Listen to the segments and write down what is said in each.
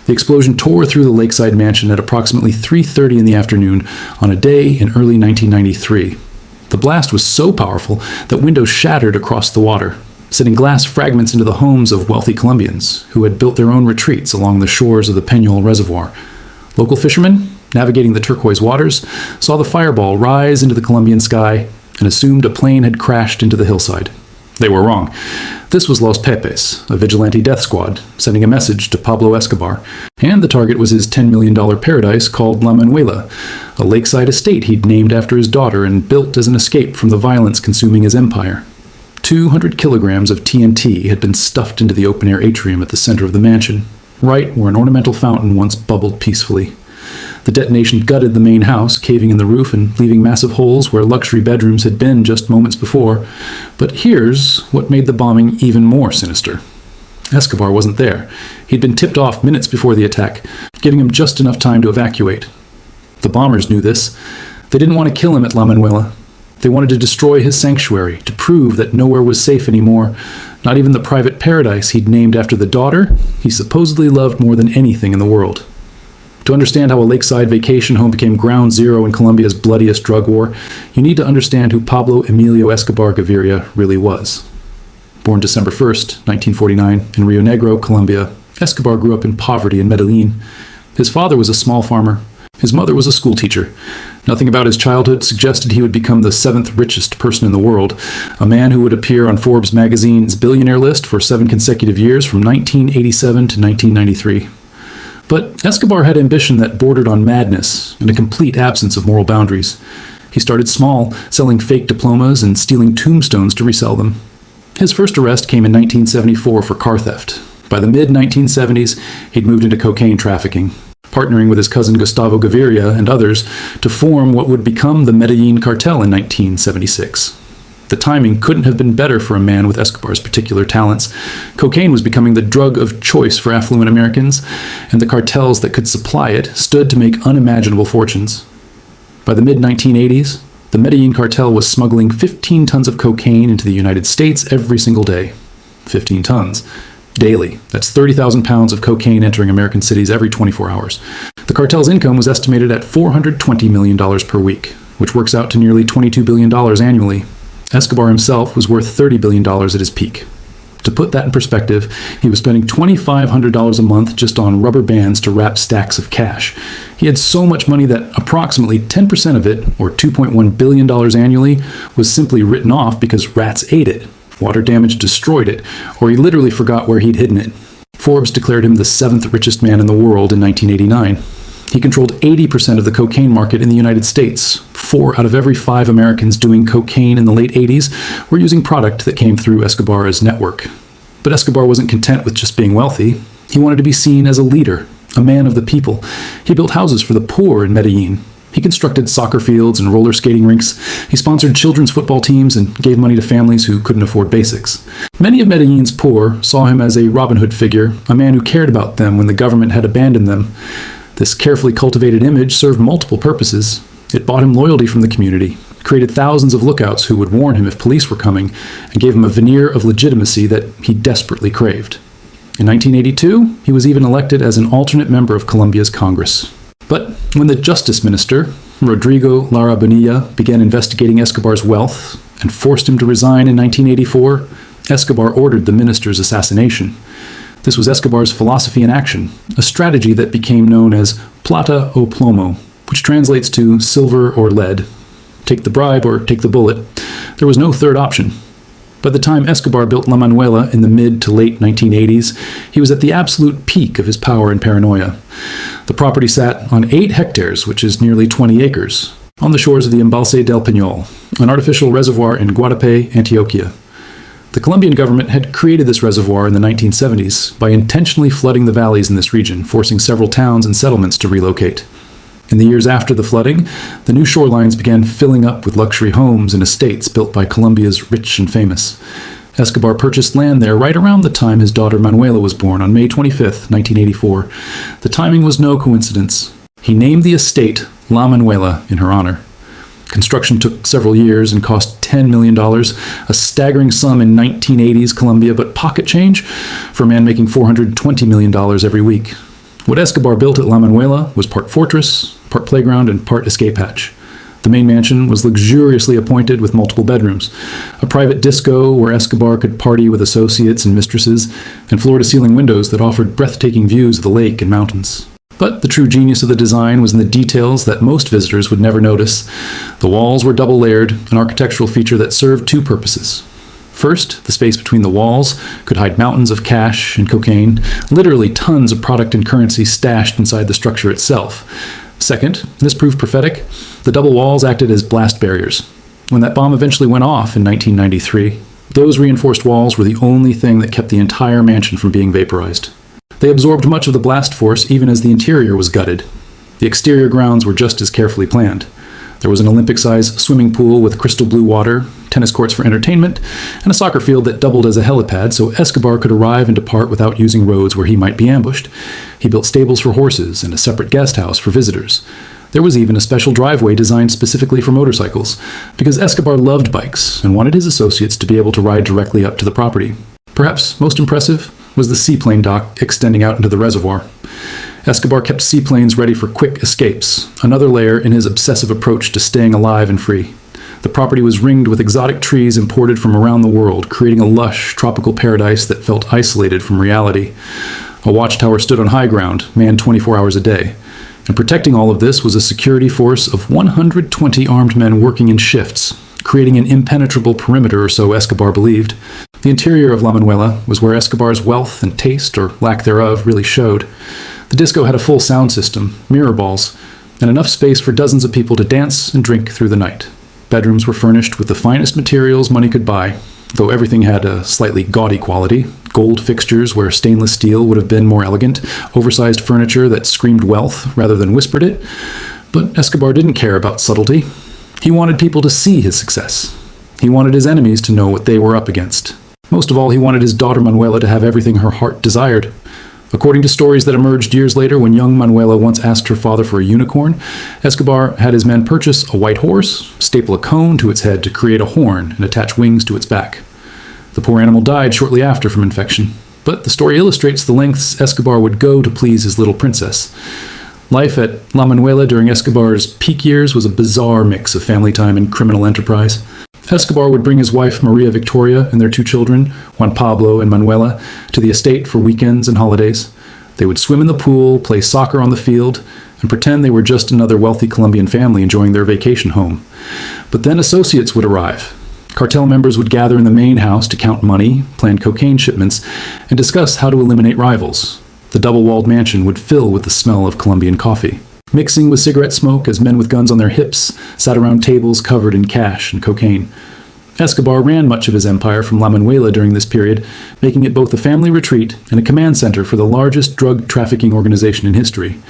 The explosion tore through the lakeside mansion at approximately 3:30 in the afternoon on a day in early 1993. The blast was so powerful that windows shattered across the water, sending glass fragments into the homes of wealthy Colombians who had built their own retreats along the shores of the Peñol Reservoir. Local fishermen, navigating the turquoise waters, saw the fireball rise into the Colombian sky and assumed a plane had crashed into the hillside. They were wrong. This was Los Pepes, a vigilante death squad, sending a message to Pablo Escobar, and the target was his $10 million paradise called La Manuela, a lakeside estate he'd named after his daughter and built as an escape from the violence consuming his empire. 200 kilograms of TNT had been stuffed into the open-air atrium at the center of the mansion, right where an ornamental fountain once bubbled peacefully. The detonation gutted the main house, caving in the roof and leaving massive holes where luxury bedrooms had been just moments before. But here's what made the bombing even more sinister. Escobar wasn't there. He'd been tipped off minutes before the attack, giving him just enough time to evacuate. The bombers knew this. They didn't want to kill him at La Manuela. They wanted to destroy his sanctuary, to prove that nowhere was safe anymore, not even the private paradise he'd named after the daughter he supposedly loved more than anything in the world. To understand how a lakeside vacation home became ground zero in Colombia's bloodiest drug war, you need to understand who Pablo Emilio Escobar Gaviria really was. Born December 1st, 1949, in Rio Negro, Colombia, Escobar grew up in poverty in Medellin. His father was a small farmer. His mother was a schoolteacher. Nothing about his childhood suggested he would become the 7th richest person in the world, a man who would appear on Forbes magazine's billionaire list for 7 consecutive years from 1987 to 1993. But Escobar had ambition that bordered on madness and a complete absence of moral boundaries. He started small, selling fake diplomas and stealing tombstones to resell them. His first arrest came in 1974 for car theft. By the mid-1970s, he'd moved into cocaine trafficking, partnering with his cousin Gustavo Gaviria and others to form what would become the Medellin Cartel in 1976. The timing couldn't have been better for a man with Escobar's particular talents. Cocaine was becoming the drug of choice for affluent Americans, and the cartels that could supply it stood to make unimaginable fortunes. By the mid-1980s, the Medellin cartel was smuggling 15 tons of cocaine into the United States every single day. 15 tons. Daily. That's 30,000 pounds of cocaine entering American cities every 24 hours. The cartel's income was estimated at $420 million per week, which works out to nearly $22 billion annually. Escobar himself was worth $30 billion at his peak. To put that in perspective, he was spending $2,500 a month just on rubber bands to wrap stacks of cash. He had so much money that approximately 10% of it, or $2.1 billion annually, was simply written off because rats ate it, water damage destroyed it, or he literally forgot where he'd hidden it. Forbes declared him the 7th richest man in the world in 1989. He controlled 80% of the cocaine market in the United States. 4 out of every 5 Americans doing cocaine in the late 80s were using product that came through Escobar's network. But Escobar wasn't content with just being wealthy. He wanted to be seen as a leader, a man of the people. He built houses for the poor in Medellin. He constructed soccer fields and roller skating rinks. He sponsored children's football teams and gave money to families who couldn't afford basics. Many of Medellin's poor saw him as a Robin Hood figure, a man who cared about them when the government had abandoned them. This carefully cultivated image served multiple purposes. It bought him loyalty from the community, created thousands of lookouts who would warn him if police were coming, and gave him a veneer of legitimacy that he desperately craved. In 1982, he was even elected as an alternate member of Colombia's Congress. But when the Justice Minister, Rodrigo Lara Bonilla, began investigating Escobar's wealth and forced him to resign in 1984, Escobar ordered the minister's assassination. This was Escobar's philosophy in action, a strategy that became known as plata o plomo, which translates to silver or lead. Take the bribe or take the bullet. There was no third option. By the time Escobar built La Manuela in the mid to late 1980s, he was at the absolute peak of his power and paranoia. The property sat on 8 hectares, which is nearly 20 acres, on the shores of the Embalse del Peñol, an artificial reservoir in Guadalupe, Antioquia. The Colombian government had created this reservoir in the 1970s by intentionally flooding the valleys in this region, forcing several towns and settlements to relocate. In the years after the flooding, the new shorelines began filling up with luxury homes and estates built by Colombia's rich and famous. Escobar purchased land there right around the time his daughter Manuela was born on May 25, 1984. The timing was no coincidence. He named the estate La Manuela in her honor. Construction took several years and cost $10 million, a staggering sum in 1980s Colombia, but pocket change for a man making $420 million every week. What Escobar built at La Manuela was part fortress, part playground, and part escape hatch. The main mansion was luxuriously appointed with multiple bedrooms, a private disco where Escobar could party with associates and mistresses, and floor-to-ceiling windows that offered breathtaking views of the lake and mountains. But the true genius of the design was in the details that most visitors would never notice. The walls were double-layered, an architectural feature that served two purposes. First, the space between the walls could hide mountains of cash and cocaine, literally tons of product and currency stashed inside the structure itself. Second, this proved prophetic, the double walls acted as blast barriers. When that bomb eventually went off in 1993, those reinforced walls were the only thing that kept the entire mansion from being vaporized. They absorbed much of the blast force even as the interior was gutted. The exterior grounds were just as carefully planned. There was an Olympic-sized swimming pool with crystal blue water, tennis courts for entertainment, and a soccer field that doubled as a helipad so Escobar could arrive and depart without using roads where he might be ambushed. He built stables for horses and a separate guest house for visitors. There was even a special driveway designed specifically for motorcycles, because Escobar loved bikes and wanted his associates to be able to ride directly up to the property. Perhaps most impressive was the seaplane dock extending out into the reservoir. Escobar kept seaplanes ready for quick escapes, another layer in his obsessive approach to staying alive and free. The property was ringed with exotic trees imported from around the world, creating a lush, tropical paradise that felt isolated from reality. A watchtower stood on high ground, manned 24 hours a day. And protecting all of this was a security force of 120 armed men working in shifts, creating an impenetrable perimeter, or so Escobar believed. The interior of La Manuela was where Escobar's wealth and taste, or lack thereof, really showed. The disco had a full sound system, mirror balls, and enough space for dozens of people to dance and drink through the night. Bedrooms were furnished with the finest materials money could buy, though everything had a slightly gaudy quality. Gold fixtures where stainless steel would have been more elegant, oversized furniture that screamed wealth rather than whispered it. But Escobar didn't care about subtlety. He wanted people to see his success. He wanted his enemies to know what they were up against. Most of all, he wanted his daughter Manuela to have everything her heart desired. According to stories that emerged years later when young Manuela once asked her father for a unicorn, Escobar had his men purchase a white horse, staple a cone to its head to create a horn, and attach wings to its back. The poor animal died shortly after from infection, but the story illustrates the lengths Escobar would go to please his little princess. Life at La Manuela during Escobar's peak years was a bizarre mix of family time and criminal enterprise. Escobar would bring his wife Maria Victoria and their two children, Juan Pablo and Manuela, to the estate for weekends and holidays. They would swim in the pool, play soccer on the field, and pretend they were just another wealthy Colombian family enjoying their vacation home. But then associates would arrive. Cartel members would gather in the main house to count money, plan cocaine shipments, and discuss how to eliminate rivals. The double-walled mansion would fill with the smell of Colombian coffee, mixing with cigarette smoke as men with guns on their hips sat around tables covered in cash and cocaine. Escobar ran much of his empire from La Manuela during this period, making it both a family retreat and a command center for the largest drug trafficking organization in history.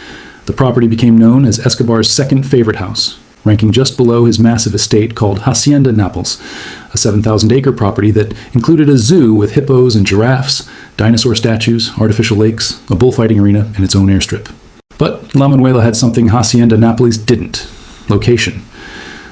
The property became known as Escobar's second favorite house, ranking just below his massive estate called Hacienda Naples, a 7,000-acre property that included a zoo with hippos and giraffes, dinosaur statues, artificial lakes, a bullfighting arena, and its own airstrip. But La Manuela had something Hacienda Naples didn't: location.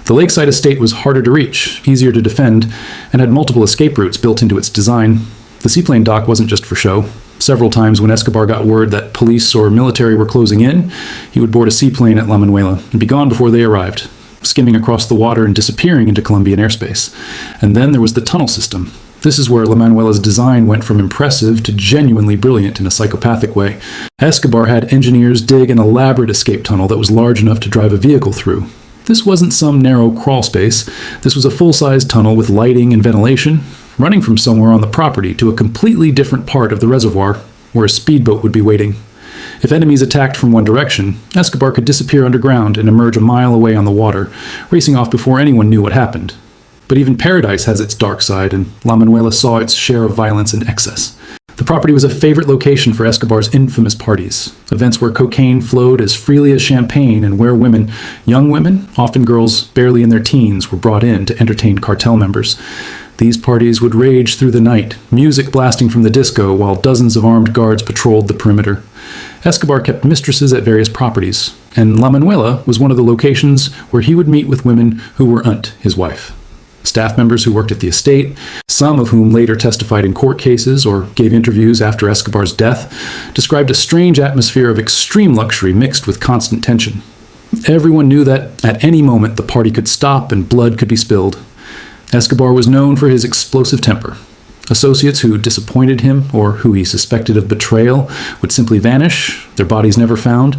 The lakeside estate was harder to reach, easier to defend, and had multiple escape routes built into its design. The seaplane dock wasn't just for show. Several times when Escobar got word that police or military were closing in, he would board a seaplane at La Manuela and be gone before they arrived, skimming across the water and disappearing into Colombian airspace. And then there was the tunnel system. This is where La Manuela's design went from impressive to genuinely brilliant in a psychopathic way. Escobar had engineers dig an elaborate escape tunnel that was large enough to drive a vehicle through. This wasn't some narrow crawl space. This was a full-size tunnel with lighting and ventilation, running from somewhere on the property to a completely different part of the reservoir, where a speedboat would be waiting. If enemies attacked from one direction, Escobar could disappear underground and emerge a mile away on the water, racing off before anyone knew what happened. But even paradise has its dark side, and La Manuela saw its share of violence and excess. The property was a favorite location for Escobar's infamous parties, events where cocaine flowed as freely as champagne and where women, young women, often girls barely in their teens, were brought in to entertain cartel members. These parties would rage through the night, music blasting from the disco while dozens of armed guards patrolled the perimeter. Escobar kept mistresses at various properties, and La Manuela was one of the locations where he would meet with women who weren't his wife. Staff members who worked at the estate, some of whom later testified in court cases or gave interviews after Escobar's death, described a strange atmosphere of extreme luxury mixed with constant tension. Everyone knew that at any moment the party could stop and blood could be spilled. Escobar was known for his explosive temper. Associates who disappointed him or who he suspected of betrayal would simply vanish, their bodies never found,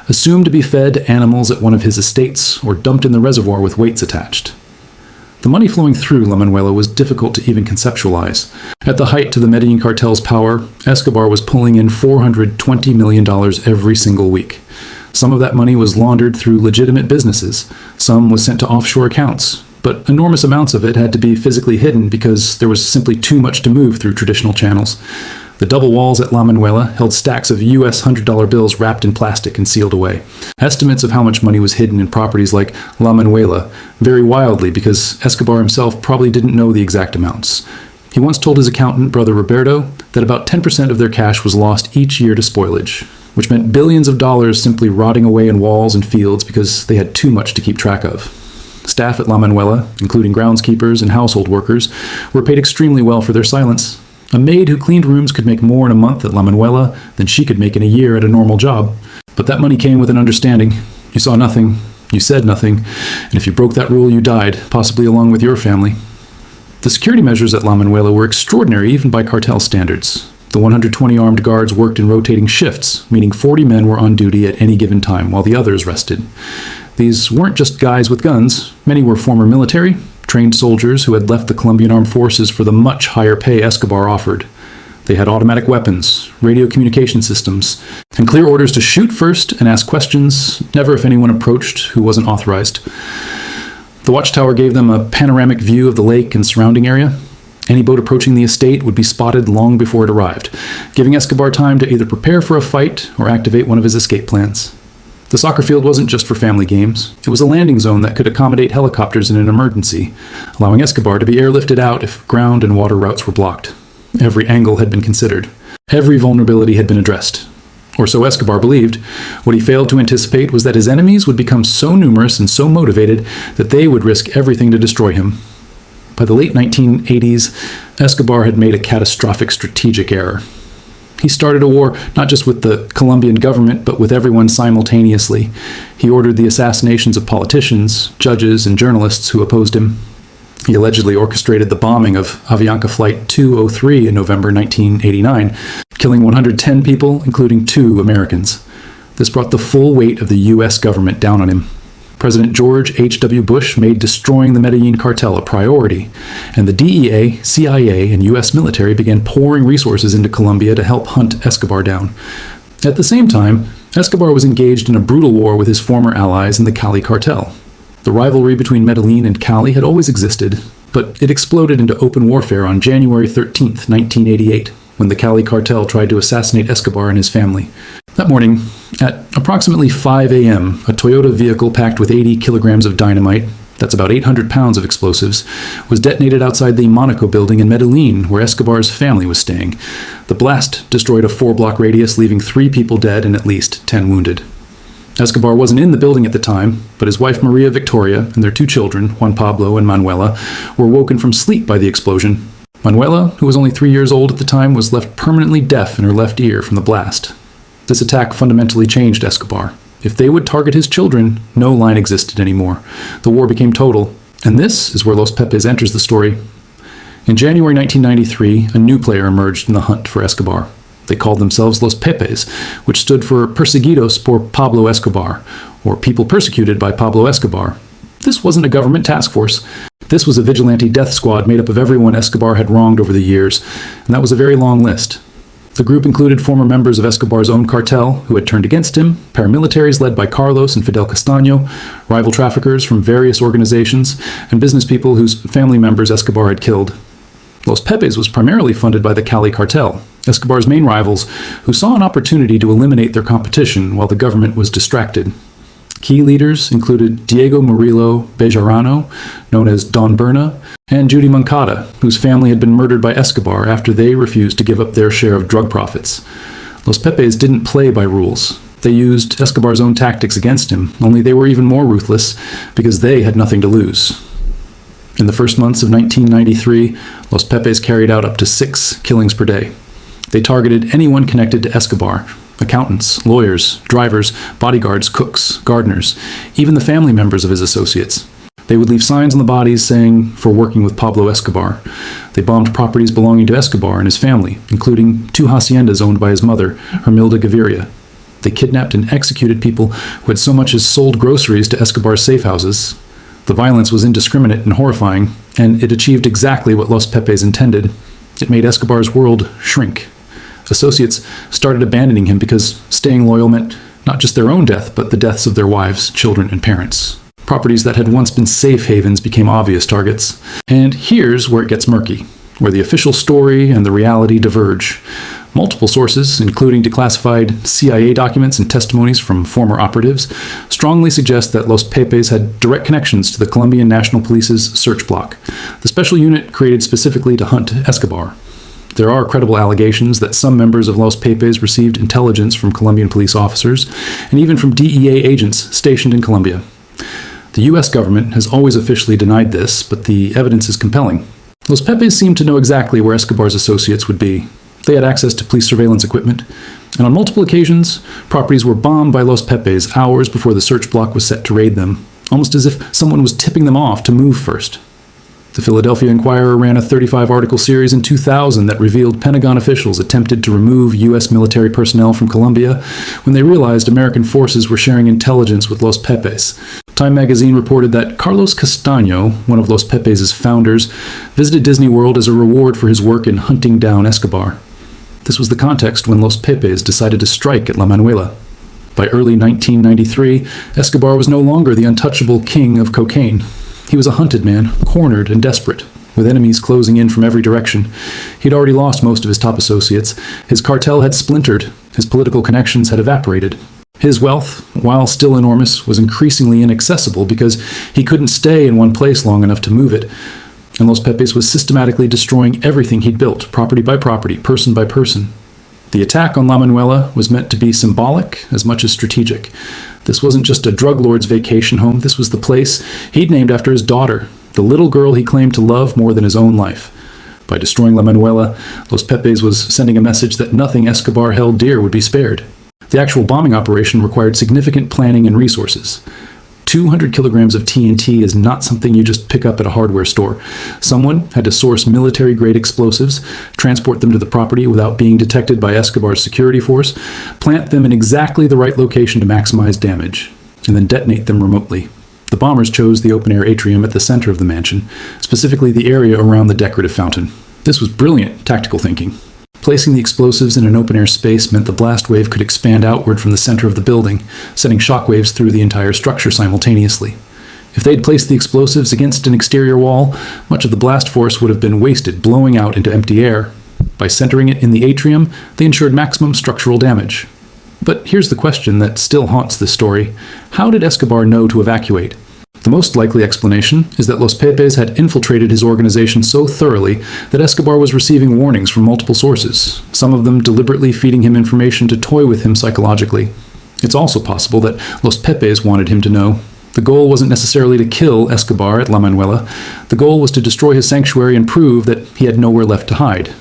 assumed to be fed to animals at one of his estates or dumped in the reservoir with weights attached. The money flowing through La Manuela was difficult to even conceptualize. At the height of the Medellin cartel's power, Escobar was pulling in $420 million every single week. Some of that money was laundered through legitimate businesses. Some was sent to offshore accounts. But enormous amounts of it had to be physically hidden because there was simply too much to move through traditional channels. The double walls at La Manuela held stacks of US $100 bills wrapped in plastic and sealed away. Estimates of how much money was hidden in properties like La Manuela vary wildly because Escobar himself probably didn't know the exact amounts. He once told his accountant, Brother Roberto, that about 10% of their cash was lost each year to spoilage, which meant billions of dollars simply rotting away in walls and fields because they had too much to keep track of. Staff at La Manuela, including groundskeepers and household workers, were paid extremely well for their silence. A maid who cleaned rooms could make more in a month at La Manuela than she could make in a year at a normal job. But that money came with an understanding. You saw nothing, you said nothing, and if you broke that rule, you died, possibly along with your family. The security measures at La Manuela were extraordinary even by cartel standards. The 120 armed guards worked in rotating shifts, meaning 40 men were on duty at any given time while the others rested. These weren't just guys with guns. Many were former military, trained soldiers who had left the Colombian armed forces for the much higher pay Escobar offered. They had automatic weapons, radio communication systems, and clear orders to shoot first and ask questions, never if anyone approached who wasn't authorized. The watchtower gave them a panoramic view of the lake and surrounding area. Any boat approaching the estate would be spotted long before it arrived, giving Escobar time to either prepare for a fight or activate one of his escape plans. The soccer field wasn't just for family games. It was a landing zone that could accommodate helicopters in an emergency, allowing Escobar to be airlifted out if ground and water routes were blocked. Every angle had been considered. Every vulnerability had been addressed. Or so Escobar believed. What he failed to anticipate was that his enemies would become so numerous and so motivated that they would risk everything to destroy him. By the late 1980s, Escobar had made a catastrophic strategic error. He started a war not just with the Colombian government, but with everyone simultaneously. He ordered the assassinations of politicians, judges, and journalists who opposed him. He allegedly orchestrated the bombing of Avianca Flight 203 in November 1989, killing 110 people, including 2 Americans. This brought the full weight of the U.S. government down on him. President George H.W. Bush made destroying the Medellin cartel a priority, and the DEA, CIA, and U.S. military began pouring resources into Colombia to help hunt Escobar down. At the same time, Escobar was engaged in a brutal war with his former allies in the Cali cartel. The rivalry between Medellin and Cali had always existed, but it exploded into open warfare on January 13, 1988, when the Cali cartel tried to assassinate Escobar and his family. That morning, at approximately 5 a.m., a Toyota vehicle packed with 80 kilograms of dynamite, that's about 800 pounds of explosives, was detonated outside the Monaco building in Medellin, where Escobar's family was staying. The blast destroyed a 4-block radius, leaving 3 people dead and at least 10 wounded. Escobar wasn't in the building at the time, but his wife Maria Victoria and their 2 children, Juan Pablo and Manuela, were woken from sleep by the explosion. Manuela, who was only 3 years old at the time, was left permanently deaf in her left ear from the blast. This attack fundamentally changed Escobar. If they would target his children, no line existed anymore. The war became total. And this is where Los Pepes enters the story. In January 1993, a new player emerged in the hunt for Escobar. They called themselves Los Pepes, which stood for Perseguidos por Pablo Escobar, or People Persecuted by Pablo Escobar. This wasn't a government task force. This was a vigilante death squad made up of everyone Escobar had wronged over the years, and that was a very long list. The group included former members of Escobar's own cartel who had turned against him, paramilitaries led by Carlos and Fidel Castaño, rival traffickers from various organizations, and business people whose family members Escobar had killed. Los Pepes was primarily funded by the Cali cartel, Escobar's main rivals, who saw an opportunity to eliminate their competition while the government was distracted. Key leaders included Diego Murillo Bejarano, known as Don Berna, and Judy Moncada, whose family had been murdered by Escobar after they refused to give up their share of drug profits. Los Pepes didn't play by rules. They used Escobar's own tactics against him, only they were even more ruthless because they had nothing to lose. In the first months of 1993, Los Pepes carried out up to 6 killings per day. They targeted anyone connected to Escobar: accountants, lawyers, drivers, bodyguards, cooks, gardeners, even the family members of his associates. They would leave signs on the bodies saying, "For working with Pablo Escobar." They bombed properties belonging to Escobar and his family, including 2 haciendas owned by his mother, Hermilda Gaviria. They kidnapped and executed people who had so much as sold groceries to Escobar's safe houses. The violence was indiscriminate and horrifying, and it achieved exactly what Los Pepes intended. It made Escobar's world shrink. Associates started abandoning him because staying loyal meant not just their own death, but the deaths of their wives, children, and parents. Properties that had once been safe havens became obvious targets. And here's where it gets murky, where the official story and the reality diverge. Multiple sources, including declassified CIA documents and testimonies from former operatives, strongly suggest that Los Pepes had direct connections to the Colombian National Police's search block, the special unit created specifically to hunt Escobar. There are credible allegations that some members of Los Pepes received intelligence from Colombian police officers and even from DEA agents stationed in Colombia. The U.S. government has always officially denied this, but the evidence is compelling. Los Pepes seemed to know exactly where Escobar's associates would be. They had access to police surveillance equipment, and on multiple occasions, properties were bombed by Los Pepes hours before the search block was set to raid them, almost as if someone was tipping them off to move first. The Philadelphia Inquirer ran a 35-article series in 2000 that revealed Pentagon officials attempted to remove U.S. military personnel from Colombia when they realized American forces were sharing intelligence with Los Pepes. Time magazine reported that Carlos Castaño, one of Los Pepes' founders, visited Disney World as a reward for his work in hunting down Escobar. This was the context when Los Pepes decided to strike at La Manuela. By early 1993, Escobar was no longer the untouchable king of cocaine. He was a hunted man, cornered and desperate, with enemies closing in from every direction. He'd already lost most of his top associates. His cartel had splintered. His political connections had evaporated. His wealth, while still enormous, was increasingly inaccessible because he couldn't stay in one place long enough to move it. And Los Pepes was systematically destroying everything he'd built, property by property, person by person. The attack on La Manuela was meant to be symbolic as much as strategic. This wasn't just a drug lord's vacation home. This was the place he'd named after his daughter, the little girl he claimed to love more than his own life. By destroying La Manuela, Los Pepes was sending a message that nothing Escobar held dear would be spared. The actual bombing operation required significant planning and resources. 200 kilograms of TNT is not something you just pick up at a hardware store. Someone had to source military-grade explosives, transport them to the property without being detected by Escobar's security force, plant them in exactly the right location to maximize damage, and then detonate them remotely. The bombers chose the open-air atrium at the center of the mansion, specifically the area around the decorative fountain. This was brilliant tactical thinking. Placing the explosives in an open-air space meant the blast wave could expand outward from the center of the building, sending shockwaves through the entire structure simultaneously. If they'd placed the explosives against an exterior wall, much of the blast force would have been wasted, blowing out into empty air. By centering it in the atrium, they ensured maximum structural damage. But here's the question that still haunts this story. How did Escobar know to evacuate? The most likely explanation is that Los Pepes had infiltrated his organization so thoroughly that Escobar was receiving warnings from multiple sources, some of them deliberately feeding him information to toy with him psychologically. It's also possible that Los Pepes wanted him to know. The goal wasn't necessarily to kill Escobar at La Manuela. The goal was to destroy his sanctuary and prove that he had nowhere left to hide.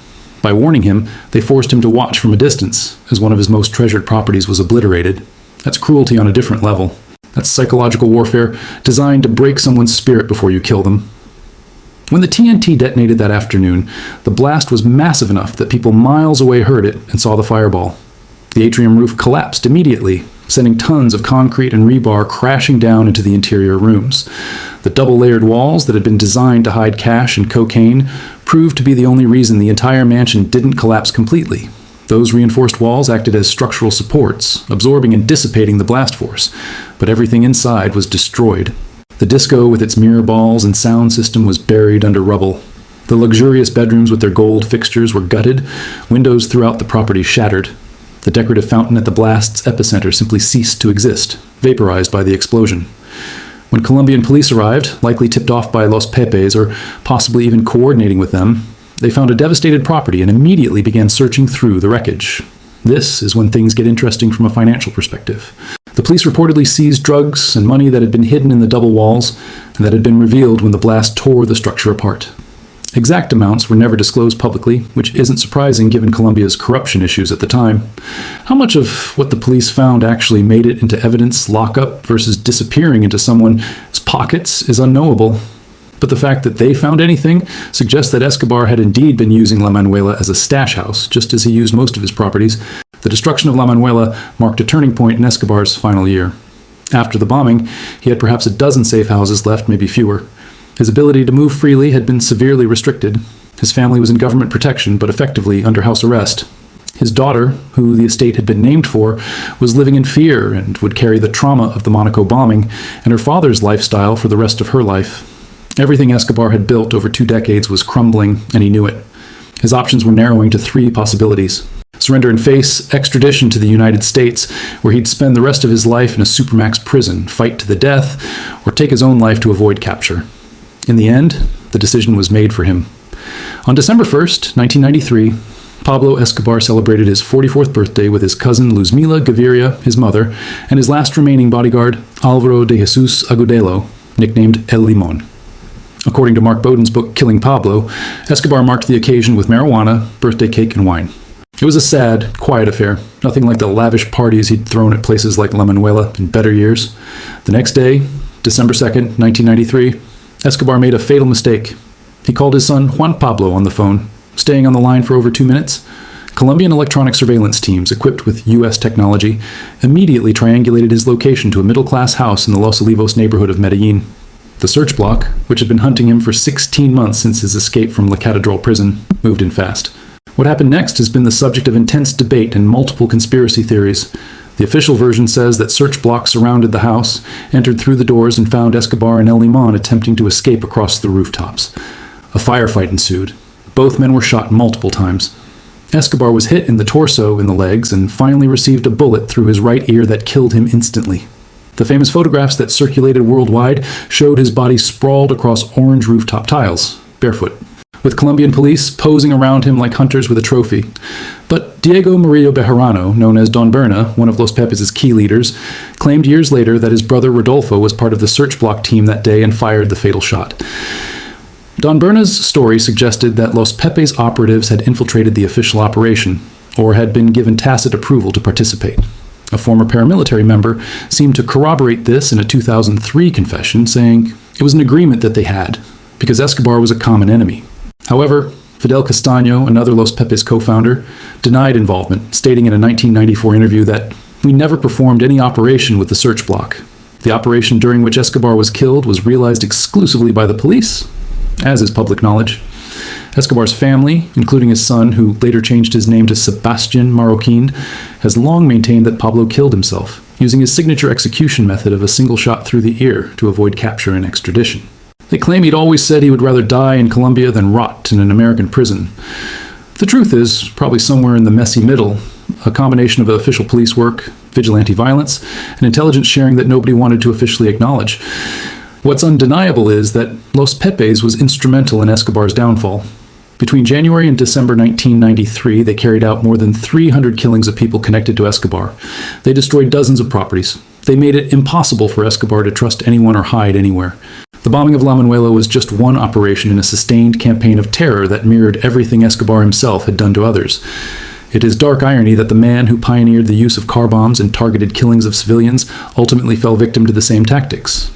By warning him, they forced him to watch from a distance, as one of his most treasured properties was obliterated. That's cruelty on a different level. That's psychological warfare designed to break someone's spirit before you kill them. When the TNT detonated that afternoon, the blast was massive enough that people miles away heard it and saw the fireball. The atrium roof collapsed immediately, sending tons of concrete and rebar crashing down into the interior rooms. The double-layered walls that had been designed to hide cash and cocaine proved to be the only reason the entire mansion didn't collapse completely. Those reinforced walls acted as structural supports, absorbing and dissipating the blast force, but everything inside was destroyed. The disco with its mirror balls and sound system was buried under rubble. The luxurious bedrooms with their gold fixtures were gutted, windows throughout the property shattered. The decorative fountain at the blast's epicenter simply ceased to exist, vaporized by the explosion. When Colombian police arrived, likely tipped off by Los Pepes or possibly even coordinating with them, they found a devastated property and immediately began searching through the wreckage. This is when things get interesting from a financial perspective. The police reportedly seized drugs and money that had been hidden in the double walls and that had been revealed when the blast tore the structure apart. Exact amounts were never disclosed publicly, which isn't surprising given Colombia's corruption issues at the time. How much of what the police found actually made it into evidence lockup versus disappearing into someone's pockets is unknowable. But the fact that they found anything suggests that Escobar had indeed been using La Manuela as a stash house, just as he used most of his properties. The destruction of La Manuela marked a turning point in Escobar's final year. After the bombing, he had perhaps a dozen safe houses left, maybe fewer. His ability to move freely had been severely restricted. His family was in government protection, but effectively under house arrest. His daughter, who the estate had been named for, was living in fear and would carry the trauma of the Monaco bombing and her father's lifestyle for the rest of her life. Everything Escobar had built over 2 decades was crumbling, and he knew it. His options were narrowing to 3 possibilities. Surrender and face extradition to the United States, where he'd spend the rest of his life in a supermax prison, fight to the death, or take his own life to avoid capture. In the end, the decision was made for him. On December 1st, 1993, Pablo Escobar celebrated his 44th birthday with his cousin Luzmila Gaviria, his mother, and his last remaining bodyguard, Álvaro de Jesus Agudelo, nicknamed El Limón. According to Mark Bowden's book Killing Pablo, Escobar marked the occasion with marijuana, birthday cake, and wine. It was a sad, quiet affair, nothing like the lavish parties he'd thrown at places like La Manuela in better years. The next day, December 2nd, 1993, Escobar made a fatal mistake. He called his son Juan Pablo on the phone, staying on the line for over 2 minutes. Colombian electronic surveillance teams, equipped with U.S. technology, immediately triangulated his location to a middle-class house in the Los Olivos neighborhood of Medellin. The search block, which had been hunting him for 16 months since his escape from La Catedral prison, moved in fast. What happened next has been the subject of intense debate and multiple conspiracy theories. The official version says that search blocks surrounded the house, entered through the doors, and found Escobar and El Limón attempting to escape across the rooftops. A firefight ensued. Both men were shot multiple times. Escobar was hit in the torso, in the legs, and finally received a bullet through his right ear that killed him instantly. The famous photographs that circulated worldwide showed his body sprawled across orange rooftop tiles, barefoot, with Colombian police posing around him like hunters with a trophy. But Diego Murillo Bejarano, known as Don Berna, one of Los Pepes' key leaders, claimed years later that his brother Rodolfo was part of the search block team that day and fired the fatal shot. Don Berna's story suggested that Los Pepes operatives had infiltrated the official operation, or had been given tacit approval to participate. A former paramilitary member seemed to corroborate this in a 2003 confession, saying it was an agreement that they had, because Escobar was a common enemy. However, Fidel Castaño, another Los Pepes co-founder, denied involvement, stating in a 1994 interview that we never performed any operation with the search block. The operation during which Escobar was killed was realized exclusively by the police, as is public knowledge. Escobar's family, including his son, who later changed his name to Sebastián Marroquín, has long maintained that Pablo killed himself, using his signature execution method of a single shot through the ear to avoid capture and extradition. They claim he'd always said he would rather die in Colombia than rot in an American prison. The truth is probably somewhere in the messy middle, a combination of official police work, vigilante violence, and intelligence sharing that nobody wanted to officially acknowledge. What's undeniable is that Los Pepes was instrumental in Escobar's downfall. Between January and December 1993, they carried out more than 300 killings of people connected to Escobar. They destroyed dozens of properties. They made it impossible for Escobar to trust anyone or hide anywhere. The bombing of La Manuela was just one operation in a sustained campaign of terror that mirrored everything Escobar himself had done to others. It is dark irony that the man who pioneered the use of car bombs and targeted killings of civilians ultimately fell victim to the same tactics.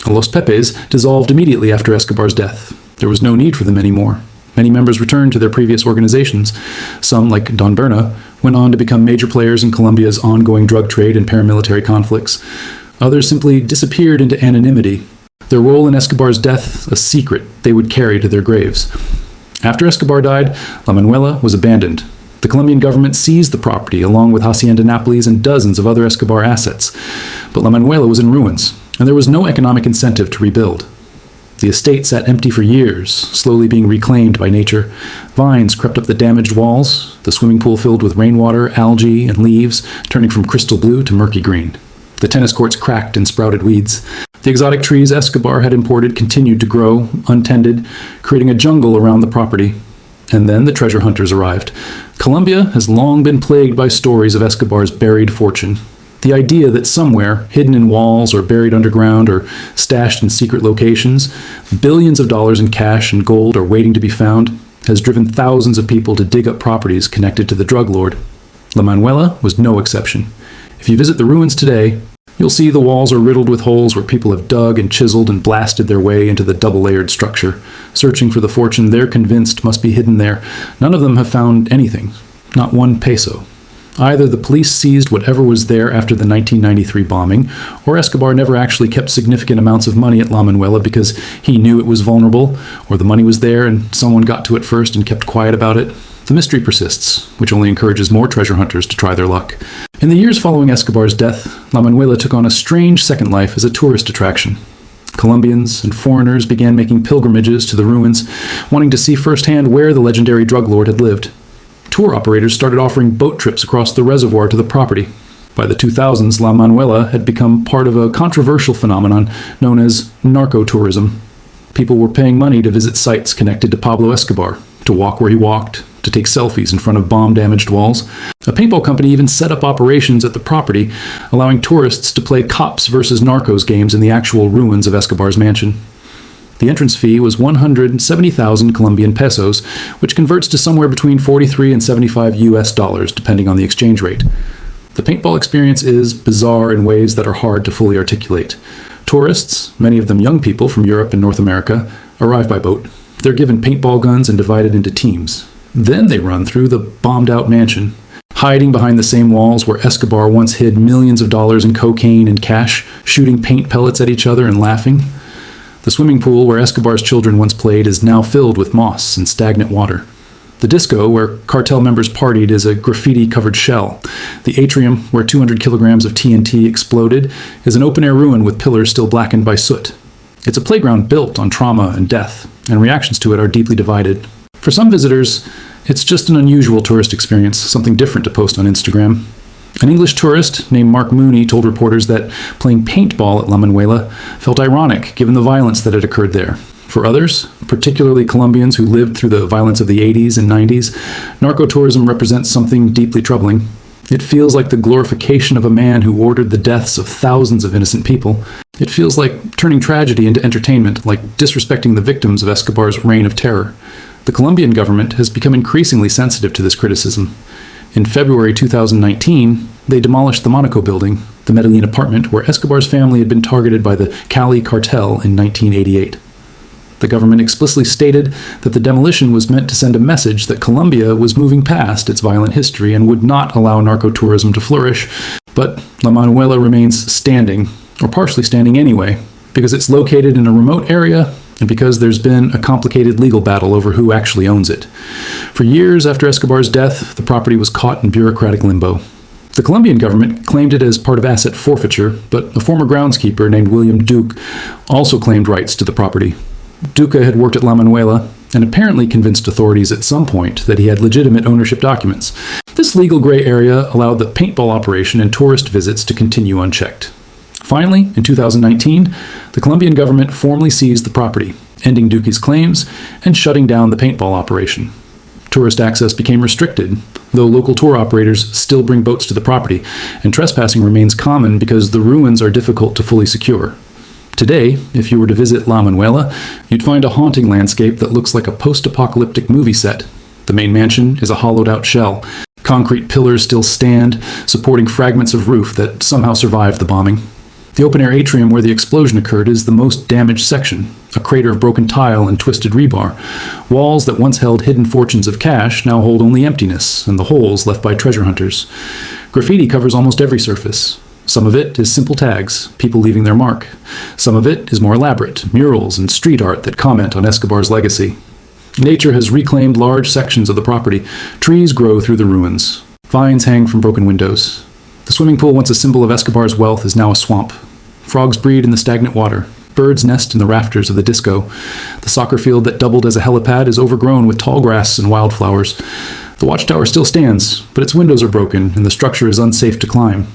Los Pepes dissolved immediately after Escobar's death. There was no need for them anymore. Many members returned to their previous organizations. Some, like Don Berna, went on to become major players in Colombia's ongoing drug trade and paramilitary conflicts. Others simply disappeared into anonymity, their role in Escobar's death a secret they would carry to their graves. After Escobar died, La Manuela was abandoned. The Colombian government seized the property along with Hacienda Nápoles and dozens of other Escobar assets. But La Manuela was in ruins, and there was no economic incentive to rebuild. The estate sat empty for years, slowly being reclaimed by nature. Vines crept up the damaged walls, the swimming pool filled with rainwater, algae, and leaves, turning from crystal blue to murky green. The tennis courts cracked and sprouted weeds. The exotic trees Escobar had imported continued to grow, untended, creating a jungle around the property. And then the treasure hunters arrived. Colombia has long been plagued by stories of Escobar's buried fortune. The idea that somewhere, hidden in walls or buried underground or stashed in secret locations, billions of dollars in cash and gold are waiting to be found has driven thousands of people to dig up properties connected to the drug lord. La Manuela was no exception. If you visit the ruins today, you'll see the walls are riddled with holes where people have dug and chiseled and blasted their way into the double-layered structure, searching for the fortune they're convinced must be hidden there. None of them have found anything, not one peso. Either the police seized whatever was there after the 1993 bombing, or Escobar never actually kept significant amounts of money at La Manuela because he knew it was vulnerable, or the money was there and someone got to it first and kept quiet about it. The mystery persists, which only encourages more treasure hunters to try their luck. In the years following Escobar's death, La Manuela took on a strange second life as a tourist attraction. Colombians and foreigners began making pilgrimages to the ruins, wanting to see firsthand where the legendary drug lord had lived. Tour operators started offering boat trips across the reservoir to the property. By the 2000s, La Manuela had become part of a controversial phenomenon known as narco-tourism. People were paying money to visit sites connected to Pablo Escobar, to walk where he walked, to take selfies in front of bomb-damaged walls. A paintball company even set up operations at the property, allowing tourists to play cops versus narcos games in the actual ruins of Escobar's mansion. The entrance fee was 170,000 Colombian pesos, which converts to somewhere between 43 and 75 US dollars, depending on the exchange rate. The paintball experience is bizarre in ways that are hard to fully articulate. Tourists, many of them young people from Europe and North America, arrive by boat. They're given paintball guns and divided into teams. Then they run through the bombed-out mansion, hiding behind the same walls where Escobar once hid millions of dollars in cocaine and cash, shooting paint pellets at each other and laughing. The swimming pool where Escobar's children once played is now filled with moss and stagnant water. The disco, where cartel members partied, is a graffiti-covered shell. The atrium, where 200 kilograms of TNT exploded, is an open-air ruin with pillars still blackened by soot. It's a playground built on trauma and death, and reactions to it are deeply divided. For some visitors, it's just an unusual tourist experience, something different to post on Instagram. An English tourist named Mark Mooney told reporters that playing paintball at La Manuela felt ironic given the violence that had occurred there. For others, particularly Colombians who lived through the violence of the 80s and 90s, narco-tourism represents something deeply troubling. It feels like the glorification of a man who ordered the deaths of thousands of innocent people. It feels like turning tragedy into entertainment, like disrespecting the victims of Escobar's reign of terror. The Colombian government has become increasingly sensitive to this criticism. In February 2019, they demolished the Monaco building, the Medellin apartment where Escobar's family had been targeted by the Cali Cartel in 1988. The government explicitly stated that the demolition was meant to send a message that Colombia was moving past its violent history and would not allow narco-tourism to flourish. But La Manuela remains standing, or partially standing anyway, because it's located in a remote area and because there's been a complicated legal battle over who actually owns it. For years after Escobar's death, the property was caught in bureaucratic limbo. The Colombian government claimed it as part of asset forfeiture, but a former groundskeeper named William Duque also claimed rights to the property. Duque had worked at La Manuela and apparently convinced authorities at some point that he had legitimate ownership documents. This legal gray area allowed the paintball operation and tourist visits to continue unchecked. Finally, in 2019, the Colombian government formally seized the property, ending Duque's claims and shutting down the paintball operation. Tourist access became restricted, though local tour operators still bring boats to the property, and trespassing remains common because the ruins are difficult to fully secure. Today, if you were to visit La Manuela, you'd find a haunting landscape that looks like a post-apocalyptic movie set. The main mansion is a hollowed-out shell. Concrete pillars still stand, supporting fragments of roof that somehow survived the bombing. The open-air atrium where the explosion occurred is the most damaged section, a crater of broken tile and twisted rebar. Walls that once held hidden fortunes of cash now hold only emptiness and the holes left by treasure hunters. Graffiti covers almost every surface. Some of it is simple tags, people leaving their mark. Some of it is more elaborate, murals and street art that comment on Escobar's legacy. Nature has reclaimed large sections of the property. Trees grow through the ruins. Vines hang from broken windows. The swimming pool, once a symbol of Escobar's wealth, is now a swamp. Frogs breed in the stagnant water. Birds nest in the rafters of the disco. The soccer field that doubled as a helipad is overgrown with tall grass and wildflowers. The watchtower still stands, but its windows are broken and the structure is unsafe to climb.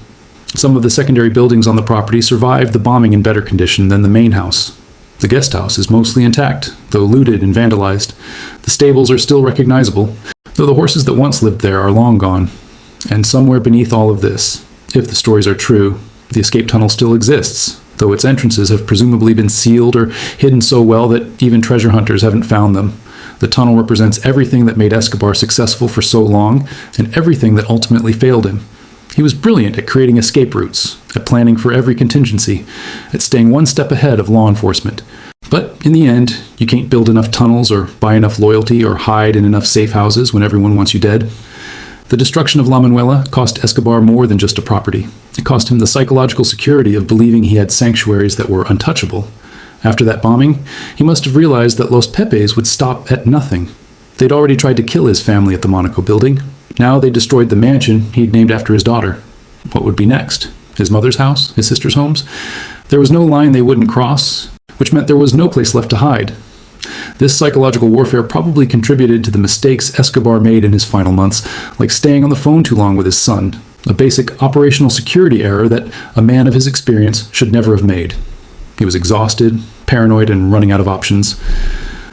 Some of the secondary buildings on the property survived the bombing in better condition than the main house. The guest house is mostly intact, though looted and vandalized. The stables are still recognizable, though the horses that once lived there are long gone. And somewhere beneath all of this, if the stories are true, the escape tunnel still exists, though its entrances have presumably been sealed or hidden so well that even treasure hunters haven't found them. The tunnel represents everything that made Escobar successful for so long, and everything that ultimately failed him. He was brilliant at creating escape routes, at planning for every contingency, at staying one step ahead of law enforcement. But in the end, you can't build enough tunnels or buy enough loyalty or hide in enough safe houses when everyone wants you dead. The destruction of La Manuela cost Escobar more than just a property. It cost him the psychological security of believing he had sanctuaries that were untouchable. After that bombing, he must have realized that Los Pepes would stop at nothing. They'd already tried to kill his family at the Monaco building. Now they destroyed the mansion he'd named after his daughter. What would be next? His mother's house? His sister's homes? There was no line they wouldn't cross, which meant there was no place left to hide. This psychological warfare probably contributed to the mistakes Escobar made in his final months, like staying on the phone too long with his son, a basic operational security error that a man of his experience should never have made. He was exhausted, paranoid, and running out of options.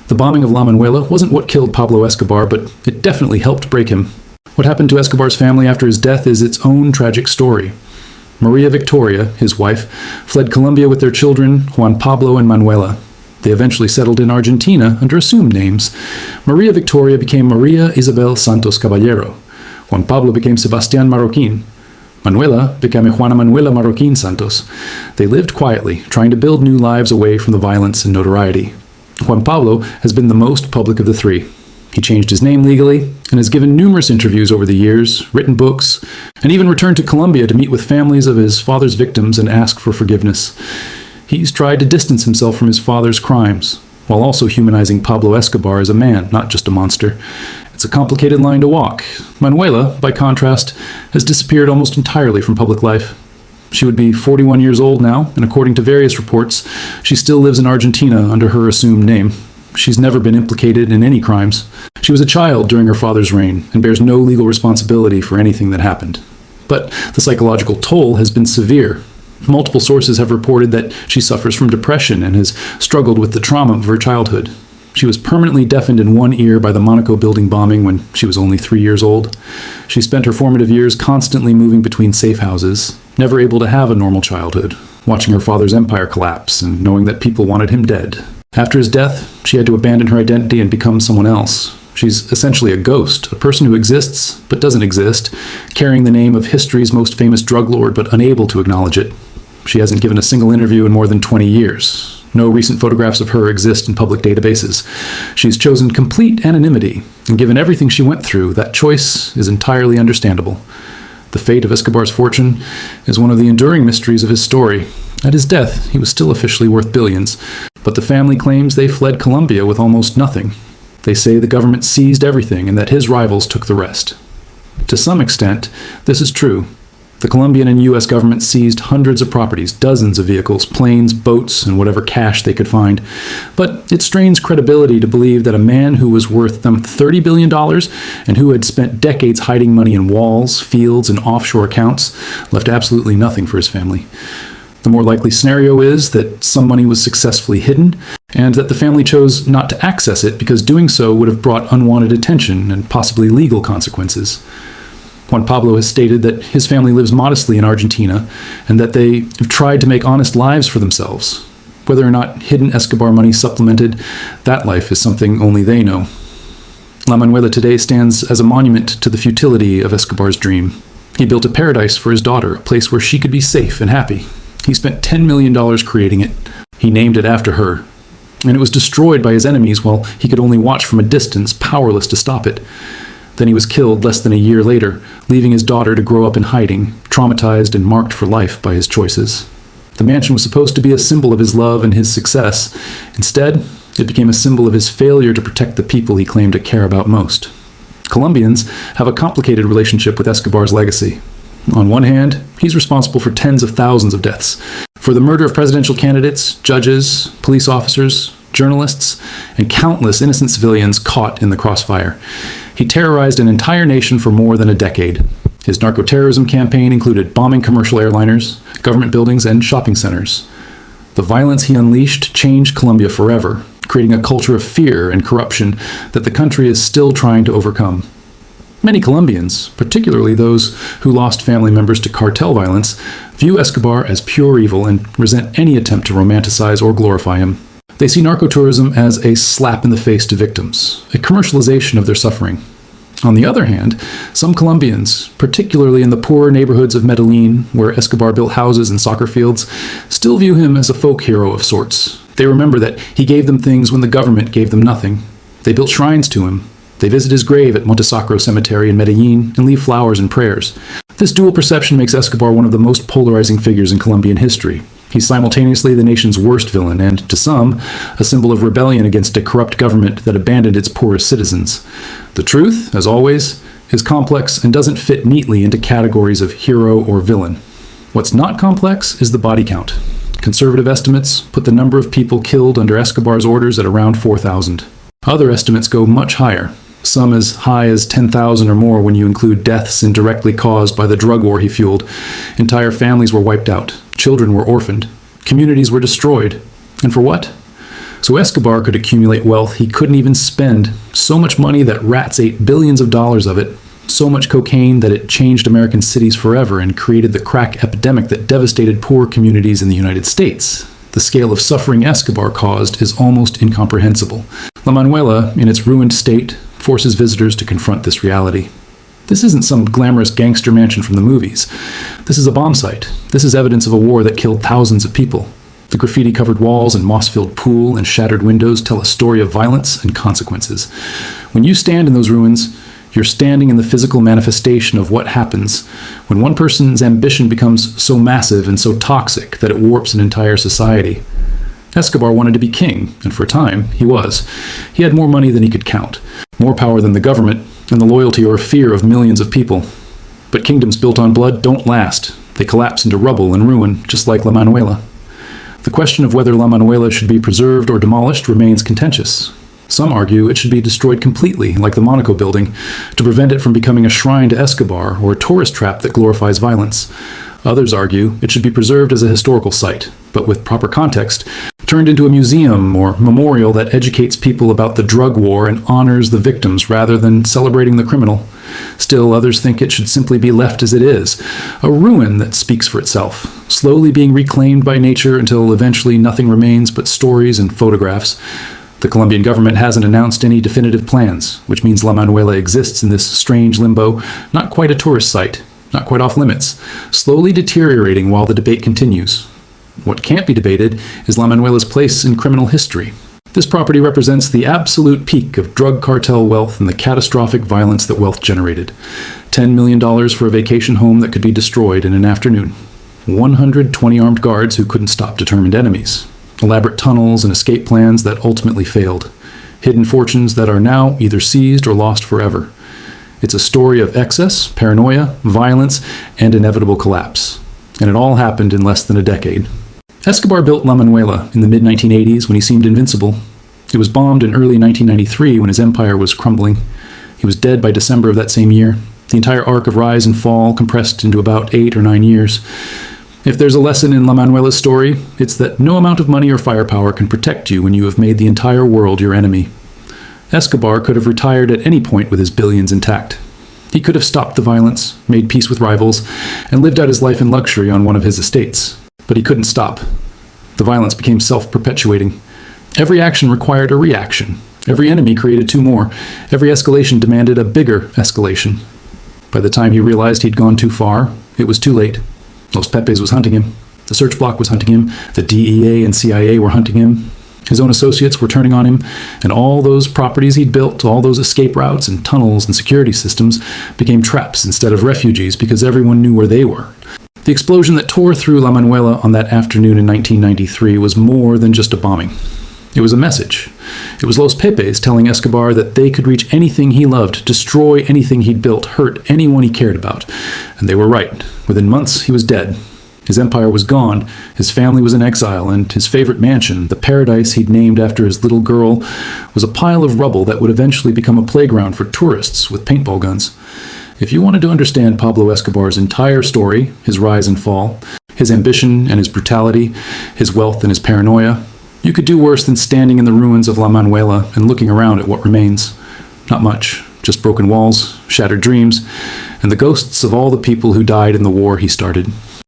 The bombing of La Manuela wasn't what killed Pablo Escobar, but it definitely helped break him. What happened to Escobar's family after his death is its own tragic story. Maria Victoria, his wife, fled Colombia with their children, Juan Pablo and Manuela. They eventually settled in Argentina under assumed names. Maria Victoria became Maria Isabel Santos Caballero. Juan Pablo became Sebastián Marroquín. Manuela became Juana Manuela Marroquín Santos. They lived quietly, trying to build new lives away from the violence and notoriety. Juan Pablo has been the most public of the three. He changed his name legally and has given numerous interviews over the years, written books, and even returned to Colombia to meet with families of his father's victims and ask for forgiveness. He's tried to distance himself from his father's crimes, while also humanizing Pablo Escobar as a man, not just a monster. It's a complicated line to walk. Manuela, by contrast, has disappeared almost entirely from public life. She would be 41 years old now, and according to various reports, she still lives in Argentina under her assumed name. She's never been implicated in any crimes. She was a child during her father's reign and bears no legal responsibility for anything that happened. But the psychological toll has been severe. Multiple sources have reported that she suffers from depression and has struggled with the trauma of her childhood. She was permanently deafened in one ear by the Monaco building bombing when she was only 3 years old. She spent her formative years constantly moving between safe houses, never able to have a normal childhood, watching her father's empire collapse and knowing that people wanted him dead. After his death, she had to abandon her identity and become someone else. She's essentially a ghost, a person who exists but doesn't exist, carrying the name of history's most famous drug lord but unable to acknowledge it. She hasn't given a single interview in more than 20 years. No recent photographs of her exist in public databases. She's chosen complete anonymity, and given everything she went through, that choice is entirely understandable. The fate of Escobar's fortune is one of the enduring mysteries of his story. At his death, he was still officially worth billions, but the family claims they fled Colombia with almost nothing. They say the government seized everything and that his rivals took the rest. To some extent, this is true. The Colombian and U.S. government seized hundreds of properties, dozens of vehicles, planes, boats, and whatever cash they could find. But it strains credibility to believe that a man who was worth them $30 billion and who had spent decades hiding money in walls, fields, and offshore accounts left absolutely nothing for his family. The more likely scenario is that some money was successfully hidden, and that the family chose not to access it because doing so would have brought unwanted attention and possibly legal consequences. Juan Pablo has stated that his family lives modestly in Argentina, and that they have tried to make honest lives for themselves. Whether or not hidden Escobar money supplemented that life is something only they know. La Manuela today stands as a monument to the futility of Escobar's dream. He built a paradise for his daughter, a place where she could be safe and happy. He spent $10 million creating it. He named it after her. And it was destroyed by his enemies while he could only watch from a distance, powerless to stop it. Then he was killed less than a year later, leaving his daughter to grow up in hiding, traumatized and marked for life by his choices. The mansion was supposed to be a symbol of his love and his success. Instead, it became a symbol of his failure to protect the people he claimed to care about most. Colombians have a complicated relationship with Escobar's legacy. On one hand, he's responsible for tens of thousands of deaths, for the murder of presidential candidates, judges, police officers, journalists, and countless innocent civilians caught in the crossfire. He terrorized an entire nation for more than a decade. His narco-terrorism campaign included bombing commercial airliners, government buildings, and shopping centers. The violence he unleashed changed Colombia forever, creating a culture of fear and corruption that the country is still trying to overcome. Many Colombians, particularly those who lost family members to cartel violence, view Escobar as pure evil and resent any attempt to romanticize or glorify him. They see narcotourism as a slap in the face to victims, a commercialization of their suffering. On the other hand, some Colombians, particularly in the poorer neighborhoods of Medellin, where Escobar built houses and soccer fields, still view him as a folk hero of sorts. They remember that he gave them things when the government gave them nothing. They built shrines to him. They visit his grave at Montesacro Cemetery in Medellin and leave flowers and prayers. This dual perception makes Escobar one of the most polarizing figures in Colombian history. He's simultaneously the nation's worst villain and, to some, a symbol of rebellion against a corrupt government that abandoned its poorest citizens. The truth, as always, is complex and doesn't fit neatly into categories of hero or villain. What's not complex is the body count. Conservative estimates put the number of people killed under Escobar's orders at around 4,000. Other estimates go much higher, some as high as 10,000 or more when you include deaths indirectly caused by the drug war he fueled. Entire families were wiped out, children were orphaned, communities were destroyed. And for what? So Escobar could accumulate wealth he couldn't even spend, so much money that rats ate billions of dollars of it, so much cocaine that it changed American cities forever and created the crack epidemic that devastated poor communities in the United States. The scale of suffering Escobar caused is almost incomprehensible. La Manuela, in its ruined state, forces visitors to confront this reality. This isn't some glamorous gangster mansion from the movies. This is a bomb site. This is evidence of a war that killed thousands of people. The graffiti-covered walls and moss-filled pool and shattered windows tell a story of violence and consequences. When you stand in those ruins, you're standing in the physical manifestation of what happens when one person's ambition becomes so massive and so toxic that it warps an entire society. Escobar wanted to be king, and for a time, he was. He had more money than he could count, more power than the government, and the loyalty or fear of millions of people. But kingdoms built on blood don't last. They collapse into rubble and ruin, just like La Manuela. The question of whether La Manuela should be preserved or demolished remains contentious. Some argue it should be destroyed completely, like the Monaco building, to prevent it from becoming a shrine to Escobar or a tourist trap that glorifies violence. Others argue it should be preserved as a historical site, but with proper context, turned into a museum or memorial that educates people about the drug war and honors the victims rather than celebrating the criminal. Still, others think it should simply be left as it is, a ruin that speaks for itself, slowly being reclaimed by nature until eventually nothing remains but stories and photographs. The Colombian government hasn't announced any definitive plans, which means La Manuela exists in this strange limbo, not quite a tourist site, not quite off limits, slowly deteriorating while the debate continues. What can't be debated is La Manuela's place in criminal history. This property represents the absolute peak of drug cartel wealth and the catastrophic violence that wealth generated. $10 million for a vacation home that could be destroyed in an afternoon. 120 armed guards who couldn't stop determined enemies. Elaborate tunnels and escape plans that ultimately failed. Hidden fortunes that are now either seized or lost forever. It's a story of excess, paranoia, violence, and inevitable collapse. And it all happened in less than a decade. Escobar built La Manuela in the mid-1980s when he seemed invincible. It was bombed in early 1993 when his empire was crumbling. He was dead by December of that same year. The entire arc of rise and fall compressed into about 8 or 9 years. If there's a lesson in La Manuela's story, it's that no amount of money or firepower can protect you when you have made the entire world your enemy. Escobar could have retired at any point with his billions intact. He could have stopped the violence, made peace with rivals, and lived out his life in luxury on one of his estates. But he couldn't stop. The violence became self-perpetuating. Every action required a reaction. Every enemy created 2 more. Every escalation demanded a bigger escalation. By the time he realized he'd gone too far, it was too late. Los Pepes was hunting him. The search block was hunting him. The DEA and CIA were hunting him. His own associates were turning on him, and all those properties he'd built, all those escape routes and tunnels and security systems became traps instead of refugees because everyone knew where they were. The explosion that tore through La Manuela on that afternoon in 1993 was more than just a bombing. It was a message. It was Los Pepes telling Escobar that they could reach anything he loved, destroy anything he'd built, hurt anyone he cared about. And they were right. Within months, he was dead. His empire was gone, his family was in exile, and his favorite mansion, the paradise he'd named after his little girl, was a pile of rubble that would eventually become a playground for tourists with paintball guns. If you wanted to understand Pablo Escobar's entire story, his rise and fall, His ambition and his brutality, his wealth and his paranoia. You could do worse than standing in the ruins of La Manuela and looking around at what remains. Not much, just broken walls, shattered dreams, and the ghosts of all the people who died in the war he started.